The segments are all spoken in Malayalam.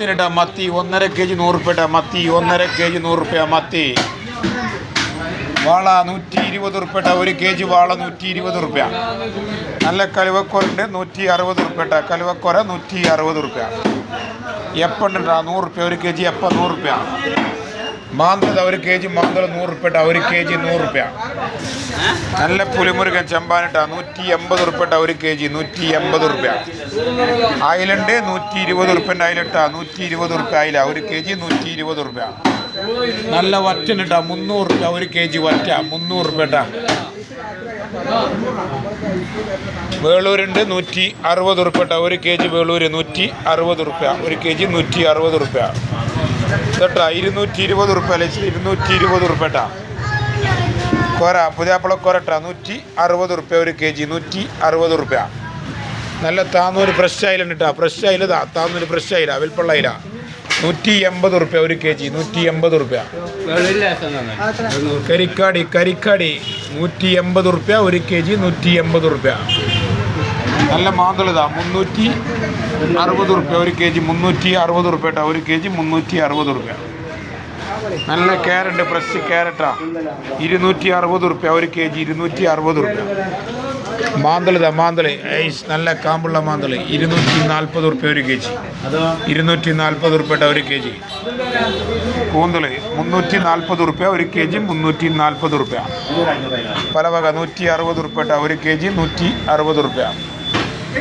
മത്തിനിട്ട മത്തി 1.5 kg 100 റുപ്യ മത്തി 1.5 kg 100 റുപ്യ മത്തി. വാള 120 റുപ്യ 1 kg വാള 120 റുപ്യ. നല്ല കലുവക്കോരുണ്ട് 160 റുപ്യ കലുവക്കോര 160 റുപ്യ. എപ്പുണ്ട് 100 റുപ്യ 1 kg എപ്പ 100 റുപ്യ. മാന്തള 1 kg മാന്തള 100 റുപ്യ 1 kg 100 റുപ്യ. നല്ല പുലിമുരുകൻ ചെമ്പാനിട്ട 180 റുപ്യ 1 kg 180 റുപ്യ. അയിലുണ്ട് 120 റുപ്യ അയിലിട്ട 120 റുപ്യ അയില 1 kg 120 റുപ്യ. നല്ല വറ്റനിട്ട 300 റുപ്യ 1 kg വറ്റ 300 റുപ്യ. വേളൂരുണ്ട് 160 റുപ്യ 1 kg വേളൂര് 160 റുപ്യ 1 kg 160 റുപ്യ. കേട്ടാ 220 റുപ്യ 220 റുപ്യ. കൊര പുതിയാപ്പള കൊരട്ട 160 റുപ്യ 1 kg 160 റുപ്യ. നല്ല താന്നൂര് ഫ്രഷ് അയിലുണ്ട് കേട്ടോ. ഫ്രഷ് അയില താന്നൂര് ഫ്രഷ് അയില വെൽപ്പുള്ള അയില 180 റുപ്യ 1 kg 180 റുപ്യ. കരിക്കാടി 180 റുപ്യ 1 kg 180 റുപ്യ. നല്ല മാന്തള 360 റുപ്യ 1 kg 360 റുപ്യ 1 kg 360 റുപ്യ. നല്ല ക്യാരറ്റ് ഫ്രഷ് ക്യാരറ്റാ 260 റുപ്യ 1 kg 260 റുപ്യ. മാന്തള് നല്ല കാമ്പുള്ള മാന്തള് 240 റുപ്യ 1 kg 240 റുപ്യ 1 kg. കൂന്തള് 340 റുപ്യ 1 kg 340 റുപ്യ. പലവക 160 റുപ്യ 1 kg 160 റുപ്യ.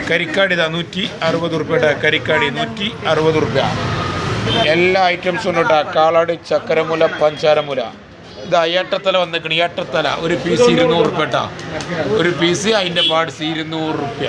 കരിക്കാടി 160 റുപ്യ കരിക്കാടി 160 റുപ്യ. എല്ലാ ഐറ്റംസും ഉണ്ട് കേട്ടോ. കാളാട് ചക്കരമുല പഞ്ചാരമുല. ഇതാ ഏട്ടത്തല വന്നിക്കണ ഏട്ടത്തല 1 പീസ് 200 റുപ്യ. 1 പീസ് അതിൻ്റെ പാർട്സ് 200 റുപ്യ.